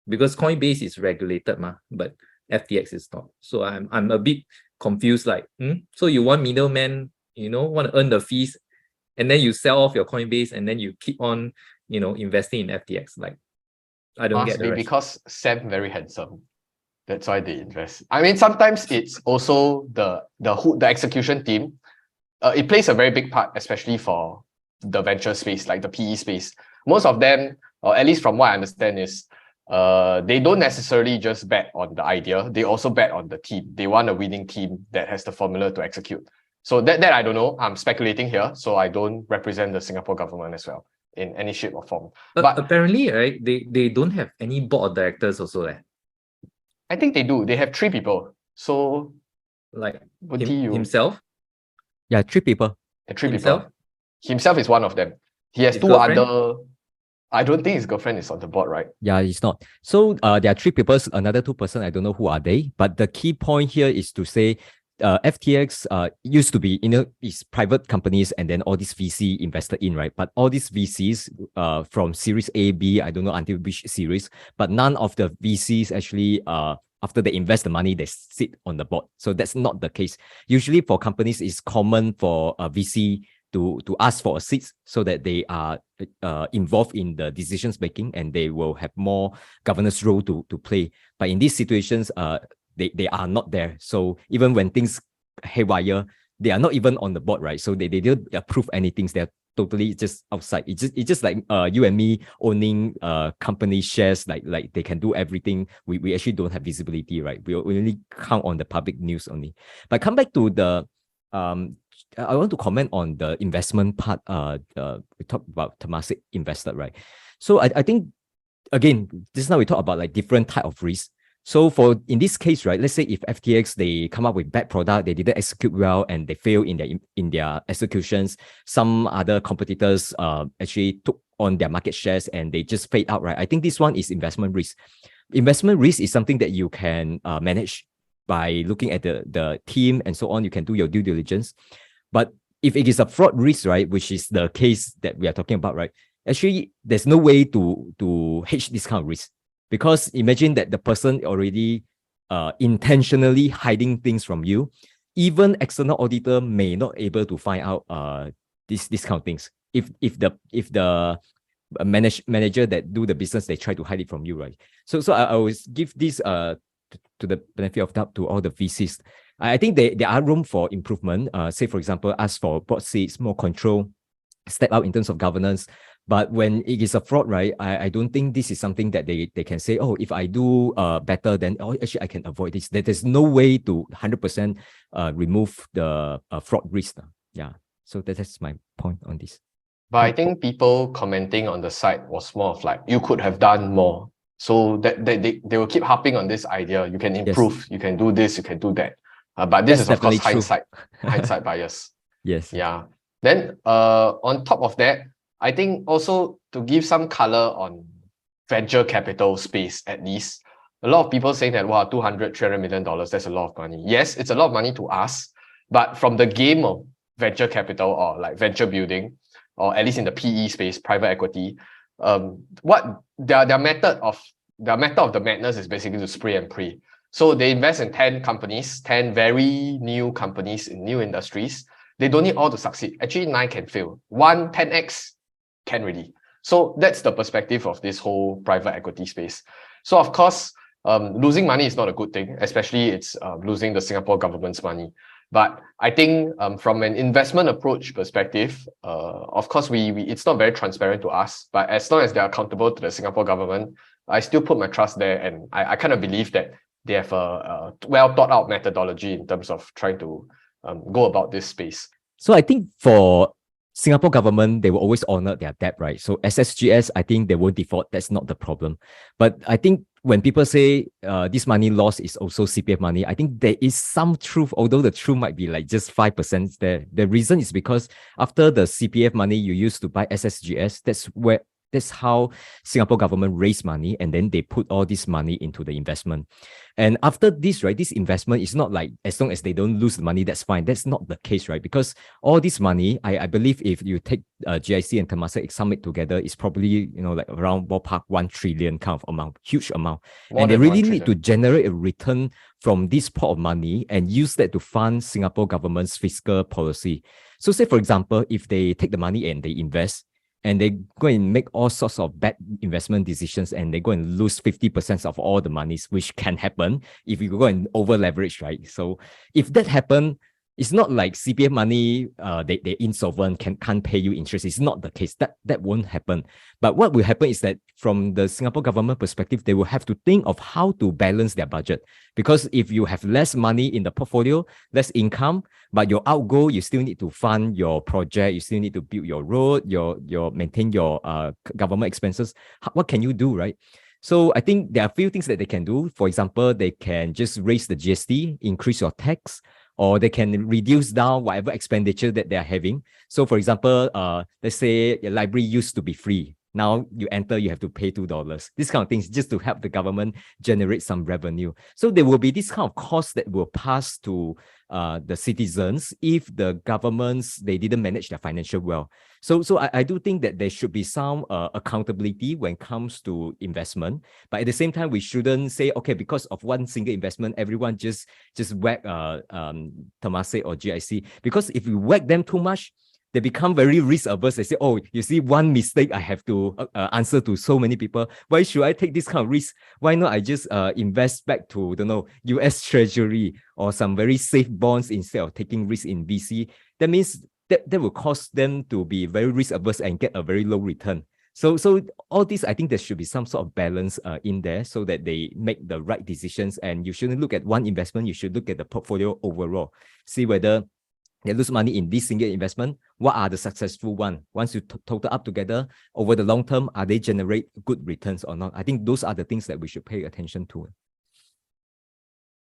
because Coinbase is regulated, but FTX is not. So I'm a bit confused. Like, so you want middleman, want to earn the fees, and then you sell off your Coinbase, and then you keep on, investing in FTX. Like, I don't get the rest. Because Sam very handsome. That's why they invest. I mean, sometimes it's also the execution team. It plays a very big part, especially for the venture space, like the PE space. Most of them, or at least from what I understand, is they don't necessarily just bet on the idea. They also bet on the team. They want a winning team that has the formula to execute. So that I don't know. I'm speculating here, so I don't represent the Singapore government as well in any shape or form. But apparently, right, they don't have any board of directors also. I think they do. They have 3 people. So like himself? Yeah, 3 people. 3 himself? people. Himself is one of them. He has His 2 girlfriend? other. I don't think his girlfriend is on the board, right? Yeah, it's not. So there are 3 people, another 2 person, I don't know who are they. But the key point here is to say FTX used to be, is private companies and then all these VC invested in, right? But all these VCs from series A, B, I don't know until which series, but none of the VCs actually after they invest the money, they sit on the board. So that's not the case. Usually for companies, it's common for a VC to ask for a seat so that they are involved in the decisions making and they will have more governance role to play. But in these situations, they are not there. So even when things haywire, they are not even on the board, right? So they don't approve anything. They're totally just outside. It's just like you and me owning company shares, like they can do everything. We actually don't have visibility, right? We only count on the public news only. But come back to the I want to comment on the investment part. We talked about Temasek invested, right? So I think again, just now we talk about like different type of risk. So in this case, right, let's say if FTX, they come up with bad product, they didn't execute well and they fail in their executions, some other competitors actually took on their market shares and they just fade out, right? I think this one is investment risk. Investment risk is something that you can manage by looking at the team and so on. You can do your due diligence. But if it is a fraud risk, right, which is the case that we are talking about, right, actually there's no way to hedge this kind of risk. Because imagine that the person already intentionally hiding things from you. Even external auditor may not able to find out this kind of things. If the manager that do the business, they try to hide it from you, right? So I always give this to the benefit of doubt to all the VCs. I think there are room for improvement. Say for example, ask for board seats, more control, step out in terms of governance. But when it is a fraud, right, I don't think this is something that they can say, oh, if I do better, then actually I can avoid this. There's no way to 100% remove the fraud risk. Yeah, so that's my point on this. But I think people commenting on the site was more of like, you could have done more. So that they will keep harping on this idea. You can improve, yes. You can do this, you can do that. But this is of course hindsight bias. Yes. Yeah. Then on top of that, I think also to give some color on venture capital space, at least, a lot of people saying that, wow, $200, $300 million, that's a lot of money. Yes, it's a lot of money to us, but from the game of venture capital or like venture building, or at least in the PE space, private equity, what their method of the madness is basically to spray and pray. So they invest in 10 companies, 10 very new companies in new industries. They don't need all to succeed. Actually, 9 can fail. 10x can really. So that's the perspective of this whole private equity space. So of course, losing money is not a good thing, especially it's losing the Singapore government's money. But I think from an investment approach perspective, of course, it's not very transparent to us, but as long as they're accountable to the Singapore government, I still put my trust there. And I kind of believe that they have a well thought out methodology in terms of trying to go about this space. So I think for Singapore government, they will always honor their debt, right? So SSGS, I think they won't default. That's not the problem. But I think when people say this money lost is also CPF money, I think there is some truth, although the truth might be like just 5% there. The reason is because after the CPF money you used to buy SSGS, that's how Singapore government raised money, and then they put all this money into the investment. And after this, right, this investment is not like as long as they don't lose the money, that's fine. That's not the case, right? Because all this money, I believe if you take GIC and Temasek sum it together, it's probably like around ballpark 1 trillion kind of amount, huge amount. And they really need to generate a return from this pot of money and use that to fund Singapore government's fiscal policy. So say for example, if they take the money and they invest, and they go and make all sorts of bad investment decisions, and they go and lose 50% of all the monies, which can happen if you go and over leverage, right? So if that happen, it's not like CPF money, they insolvent, can't pay you interest. It's not the case. That won't happen. But what will happen is that from the Singapore government perspective, they will have to think of how to balance their budget. Because if you have less money in the portfolio, less income, but your outgo, you still need to fund your project, you still need to build your road, your maintain your government expenses. What can you do, right? So I think there are a few things that they can do. For example, they can just raise the GST, increase your tax, or they can reduce down whatever expenditure that they're having. So for example, let's say your library used to be free. Now you enter, you have to pay $2. This kind of things just to help the government generate some revenue. So there will be this kind of cost that will pass to the citizens if the governments, they didn't manage their financial well. So I do think that there should be some accountability when it comes to investment. But at the same time, we shouldn't say, okay, because of one single investment, everyone just whack Temasek or GIC. Because if you whack them too much, they become very risk averse. They say, oh, you see, one mistake, I have to answer to so many people. Why should I take this kind of risk? Why not I just invest back to, US Treasury or some very safe bonds instead of taking risk in VC? That means that will cause them to be very risk averse and get a very low return. So all this, I think there should be some sort of balance in there so that they make the right decisions. And you shouldn't look at one investment. You should look at the portfolio overall. See whether they lose money in this single investment. What are the successful ones? Once you total up together over the long term, are they generate good returns or not? I think those are the things that we should pay attention to.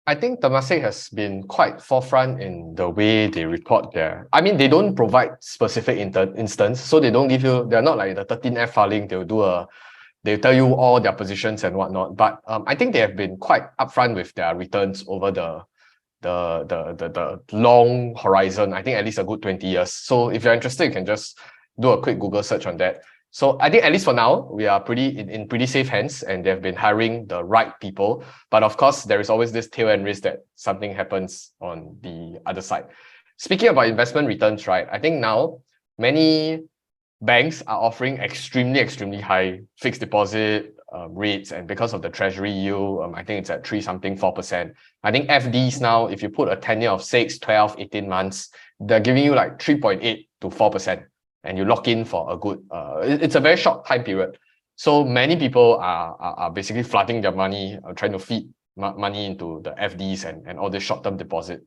I think Temasek has been quite forefront in the way they report their. I mean, they don't provide specific instance, so they don't give you. They're not like the 13F filing. They'll tell you all their positions and whatnot. But I think they have been quite upfront with their returns over the long horizon. I think at least a good 20 years. So if you're interested, you can just do a quick Google search on that. So I think at least for now, we are in pretty safe hands, and they've been hiring the right people. But of course, there is always this tail end risk that something happens on the other side. Speaking about investment returns, right? I think now many banks are offering extremely high fixed deposit rates, and because of the treasury yield, I think it's at 4%. I think FDs now, if you put a tenure of 6, 12, 18 months, they're giving you like 3.8 to 4%, and you lock in for a good, it's a very short time period. So many people are basically flooding their money, trying to feed money into the FDs and all the short-term deposit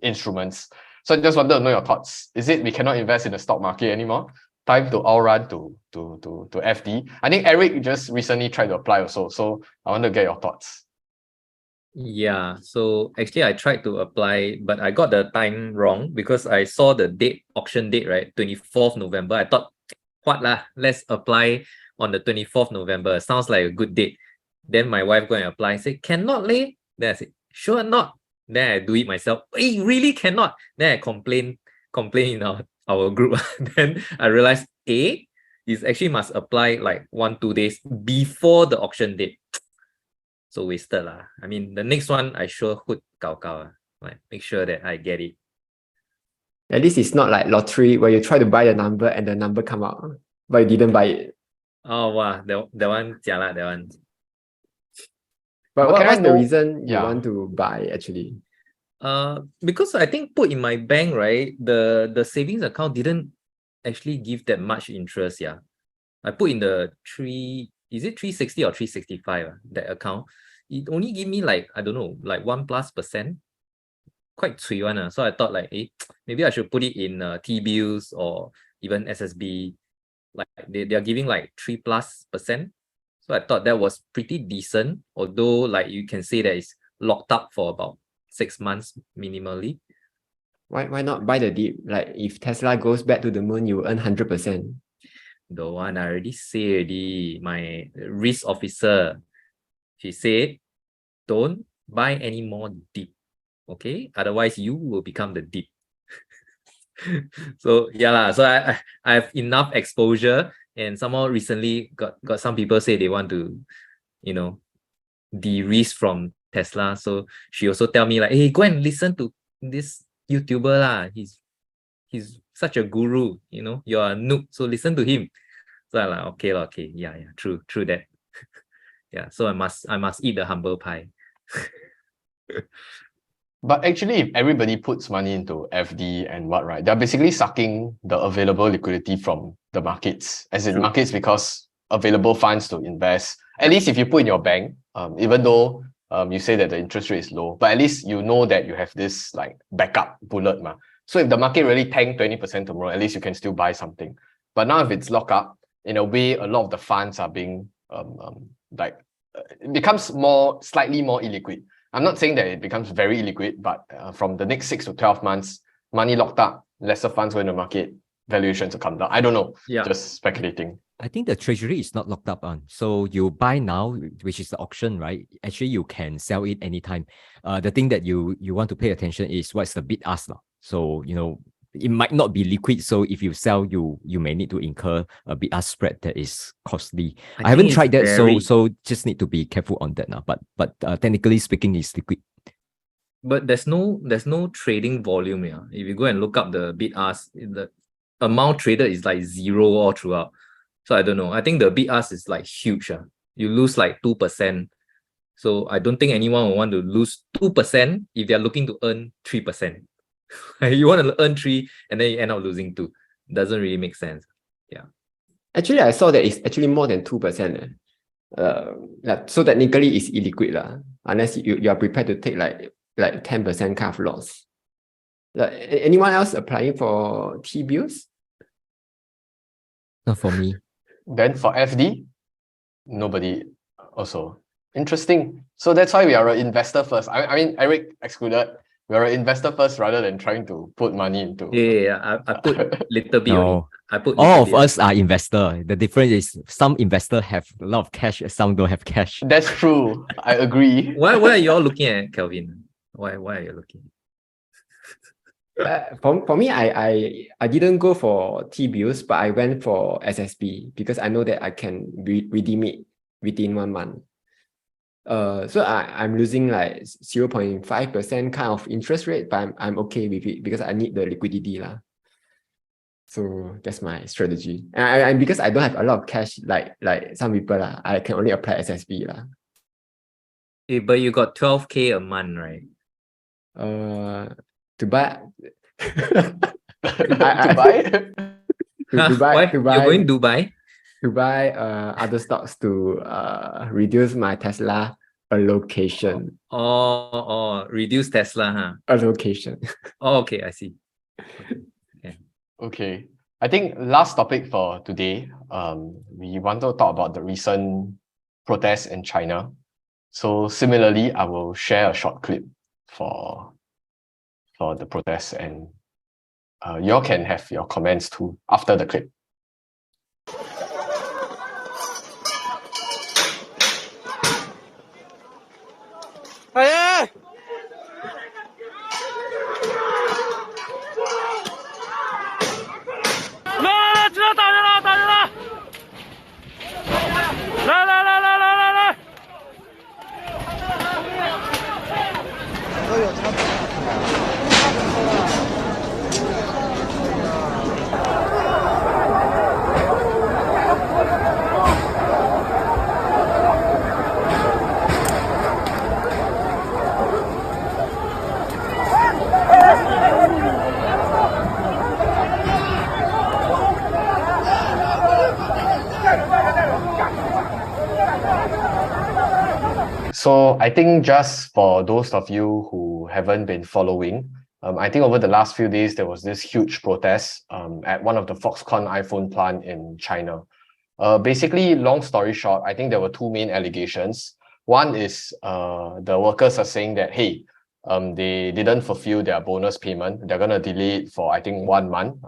instruments. So I just wanted to know your thoughts. Is it we cannot invest in the stock market anymore? Time to all run to FD. I think Eric just recently tried to apply also. So I want to get your thoughts. Yeah, so actually I tried to apply, but I got the time wrong because I saw the auction date, right? 24th November. I thought, what lah? Let's apply on the 24th November. Sounds like a good date. Then my wife go and apply, say, cannot leh? Then I said, sure not. Then I do it myself. Hey, really cannot. Then I complain in our group. Then I realized, is actually must apply like 1-2 days before the auction date. So wasted lah. I mean, the next one I sure would gao, like make sure that I get it. At least it's not like lottery where you try to buy the number and the number come out, but you didn't buy it. Oh wow, that one jialat, that one. But Okay, what's the no- reason you yeah. want to buy actually? Because I think put in my bank, right, the savings account didn't actually give that much interest. Yeah, I put in the 360 or 365 that account. It only give me like, I don't know, like 1+%. Quite cui one. So I thought like, maybe I should put it in T-bills or even SSB. Like they are giving like 3+%. So I thought that was pretty decent, although like you can say that it's locked up for about 6 months minimally. Why not buy the dip? Like if Tesla goes back to the moon, you earn 100%. The one I already said already, my risk officer, she said, don't buy any more dip, okay? Otherwise, you will become the dip. So yeah lah. So I have enough exposure, and somehow recently got some people say they want to, de-risk from Tesla. So she also tell me like, hey, go and listen to this YouTuber lah. he's such a guru, you're a noob, so listen to him. So I'm like, okay, yeah, true that. Yeah, so I must eat the humble pie. But actually, if everybody puts money into FD and what, right, they're basically sucking the available liquidity from the markets, as in markets because available funds to invest. At least if you put in your bank, even though you say that the interest rate is low, but at least you know that you have this like backup bullet. So if the market really tanked 20% tomorrow, at least you can still buy something. But now if it's locked up, in a way, a lot of the funds are being it becomes slightly more illiquid. I'm not saying that it becomes very illiquid, but from the next 6 to 12 months, money locked up, lesser funds go in the market, valuations will come down. I don't know, just speculating. I think the treasury is not locked up on. So you buy now, which is the auction, right? Actually, you can sell it anytime. The thing that you want to pay attention is what's the bid ask. So, it might not be liquid. So if you sell, you may need to incur a bid ask spread that is costly. I haven't tried that, so just need to be careful on that now. But technically speaking, it's liquid. But there's no trading volume. Yeah. If you go and look up the bid ask, the amount traded is like 0 all throughout. So I don't know. I think the bid ask is like huge. You lose like 2%. So I don't think anyone will want to lose 2% if they're looking to earn 3%. You want to earn 3 and then you end up losing 2. Doesn't really make sense. Yeah. Actually, I saw that it's actually more than 2%. So technically it's illiquid, unless you are prepared to take like 10% kind of loss. Anyone else applying for T-bills? Not for me. Then for FD, nobody also. Interesting. So that's why we are an investor first. I mean, Eric excluded. We are an investor first rather than trying to put money into. Yeah. I put little bit. No. All of us are investor. The difference is some investors have a lot of cash, some don't have cash. That's true. I agree. Why are you all looking at Kelvin? Why are you looking? For me, I didn't go for T-bills, but I went for SSB because I know that I can redeem it within 1 month. So I'm losing like 0.5% kind of interest rate, but I'm okay with it because I need the liquidity. So that's my strategy. And because I don't have a lot of cash like some people, I can only apply SSB. But you got 12K a month, right? To buy Why? You're going to Dubai? To buy other stocks to reduce my Tesla allocation. Reduce Tesla, Allocation. Okay, I see. Okay. I think last topic for today, we want to talk about the recent protests in China. So similarly, I will share a short clip for the protests, and you all can have your comments too after the clip. Hey! 来，知道打人了，打人了！来！都有差不多。So I think just for those of you who haven't been following, I think over the last few days, there was this huge protest at one of the Foxconn iPhone plant in China. Basically, long story short, I think there were two main allegations. One is the workers are saying that, hey, they didn't fulfill their bonus payment. They're going to delay it for, I think, 1 month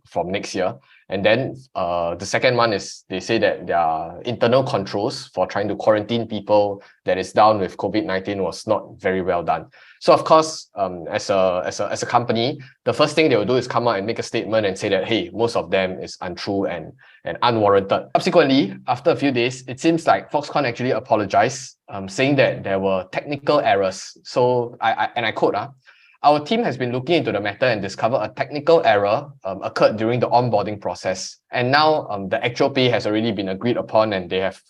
from next year. And then the second one is they say that their internal controls for trying to quarantine people that is down with COVID-19 was not very well done. So of course, as a company, the first thing they will do is come out and make a statement and say that, hey, most of them is untrue and unwarranted. Subsequently, after a few days, it seems like Foxconn actually apologized, saying that there were technical errors. So I quote, our team has been looking into the matter and discovered a technical error occurred during the onboarding process. And now the actual pay has already been agreed upon and they have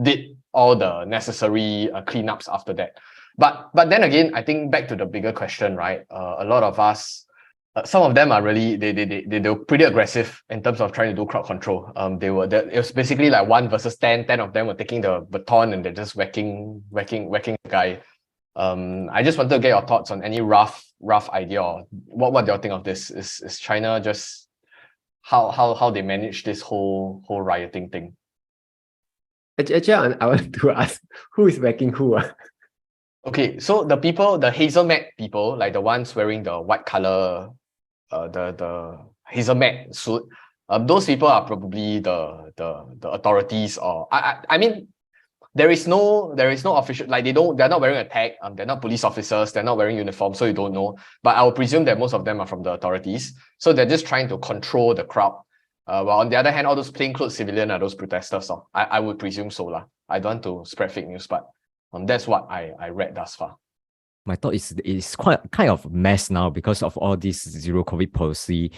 did all the necessary cleanups after that. But then again, I think back to the bigger question, right? A lot of us, some of them are really they were pretty aggressive in terms of trying to do crowd control. It was basically like 1 versus 10. 10 of them were taking the baton and they're just whacking the guy. I just wanted to get your thoughts on any rough idea or what do you think of this? Is China just how they manage this whole rioting thing? Actually, I want to ask, who is whacking who? Okay, so the hazelmat people, like the ones wearing the white color, the hazelmat suit, those people are probably the authorities, or I mean, there is no official, like they're not wearing a tag, they're not police officers, they're not wearing uniform, so you don't know. But I will presume that most of them are from the authorities, so they're just trying to control the crowd. While on the other hand, all those plainclothes civilian are those protesters. So I would presume so lah. I don't want to spread fake news, but that's what I read thus far. My thought is it's quite kind of mess now because of all this zero COVID policy.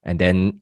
And then,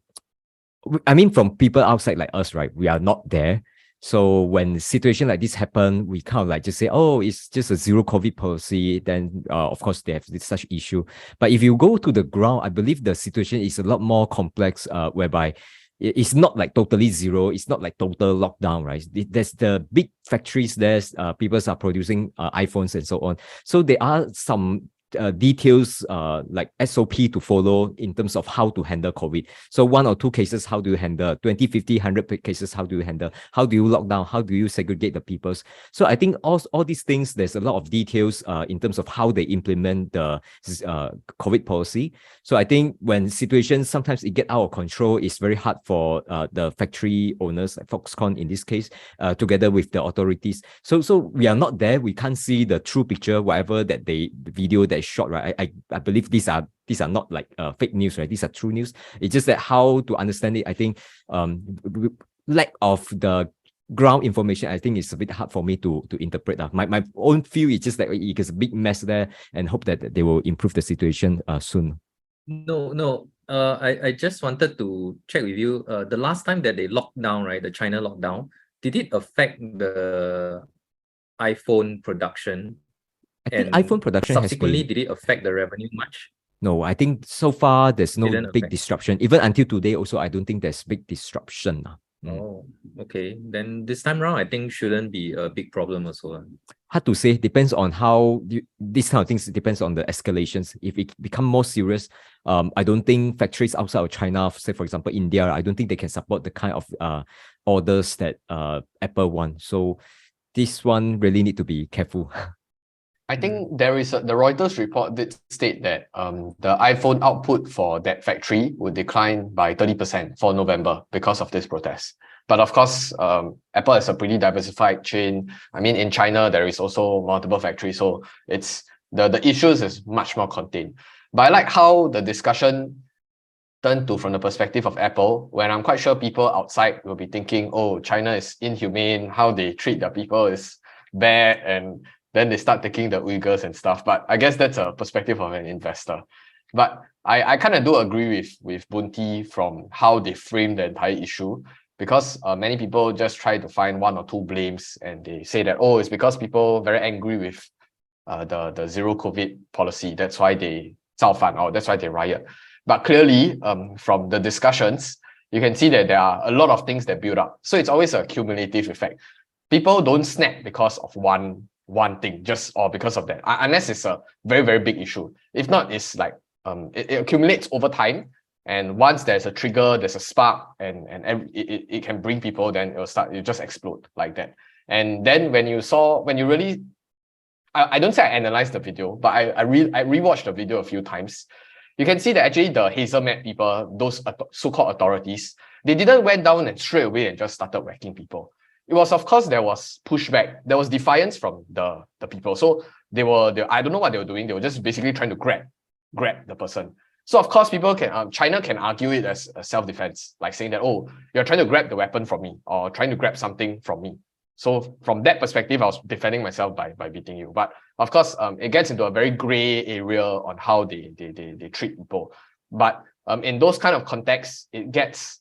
I mean, from people outside like us, right? We are not there. So when situation like this happen, we kind of like just say, oh, it's just a zero COVID policy. Then, of course, they have such issue. But if you go to the ground, I believe the situation is a lot more complex, whereby it's not like totally zero. It's not like total lockdown, right? There's the big factories. There's people are producing iPhones and so on. So there are some details like SOP to follow in terms of how to handle COVID. So 1 or 2 cases, how do you handle? 20, 50, 100 cases, how do you handle? How do you lock down? How do you segregate the peoples? So I think all these things, there's a lot of details in terms of how they implement the COVID policy. So I think when situations, sometimes it get out of control, it's very hard for the factory owners, like Foxconn in this case, together with the authorities. So we are not there. We can't see the true picture, whatever that the video that shot, right? I believe these are not like fake news, right? These are true news. It's just that how to understand it, I think lack of the ground information, I think it's a bit hard for me to interpret. My own feel is just that it's a big mess there, and hope that they will improve the situation soon. No. I just wanted to check with you. The last time that they locked down, right, the China lockdown, did it affect the iPhone production? I think iPhone production subsequently, did it affect the revenue much? No, I think so far there's no Didn't big affect. disruption. Even until today also, I don't think there's big disruption. Oh, okay. Then this time around, I think shouldn't be a big problem also. Hard to say. Depends on how these kind of things. Depends on the escalations. If it become more serious, I don't think factories outside of China, say for example India, I don't think they can support the kind of orders that Apple want. So this one really need to be careful. I think there is the Reuters report did state that the iPhone output for that factory would decline by 30% for November because of this protest. But of course, Apple is a pretty diversified chain. I mean, in China, there is also multiple factories, so it's the issues is much more contained. But I like how the discussion turned to from the perspective of Apple, when I'm quite sure people outside will be thinking, oh, China is inhumane, how they treat their people is bad, and then they start taking the Uyghurs and stuff. But I guess that's a perspective of an investor. But I kind of do agree with Bunti from how they frame the entire issue, because many people just try to find 1 or 2 blames, and they say that, oh, it's because people very angry with the zero COVID policy. That's why they zaofan, or that's why they riot. But clearly, from the discussions, you can see that there are a lot of things that build up. So it's always a cumulative effect. People don't snap because of one thing, just or because of that, unless it's a very, very big issue. If not, it's like it accumulates over time, and once there's a trigger, there's a spark, and it can bring people, then it'll just explode like that. And then when you really, I don't say I analyzed the video, but I rewatched the video a few times. You can see that actually the hazelmat people, those so-called authorities, they didn't went down and straight away and just started whacking people. It was, of course, there was pushback. There was defiance from the people. So they I don't know what they were doing. They were just basically trying to grab the person. So of course, people can China can argue it as a self-defense, like saying that, oh, you're trying to grab the weapon from me, or trying to grab something from me. So from that perspective, I was defending myself by beating you. But of course, it gets into a very gray area on how they treat people. But in those kind of contexts, it gets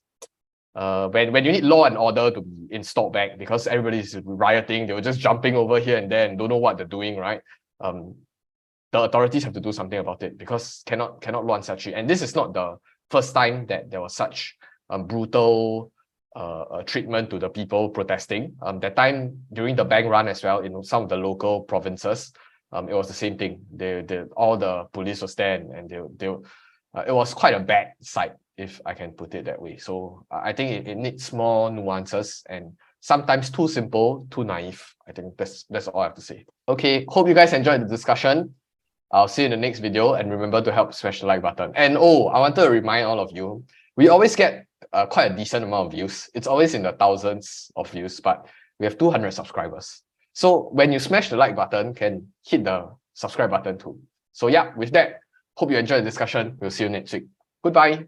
when you need law and order to be installed back because everybody's rioting, they were just jumping over here and there and don't know what they're doing, right? The authorities have to do something about it because cannot luan such. And this is not the first time that there was such brutal treatment to the people protesting. That time during the bank run as well, in some of the local provinces, it was the same thing. All the police was there and it was quite a bad sight, if I can put it that way. So I think it needs more nuances and sometimes too simple, too naive. I think that's all I have to say. Okay, hope you guys enjoyed the discussion. I'll see you in the next video and remember to help smash the like button. And oh, I wanted to remind all of you, we always get quite a decent amount of views. It's always in the thousands of views, but we have 200 subscribers. So when you smash the like button, can hit the subscribe button too. So yeah, with that, hope you enjoyed the discussion. We'll see you next week. Goodbye.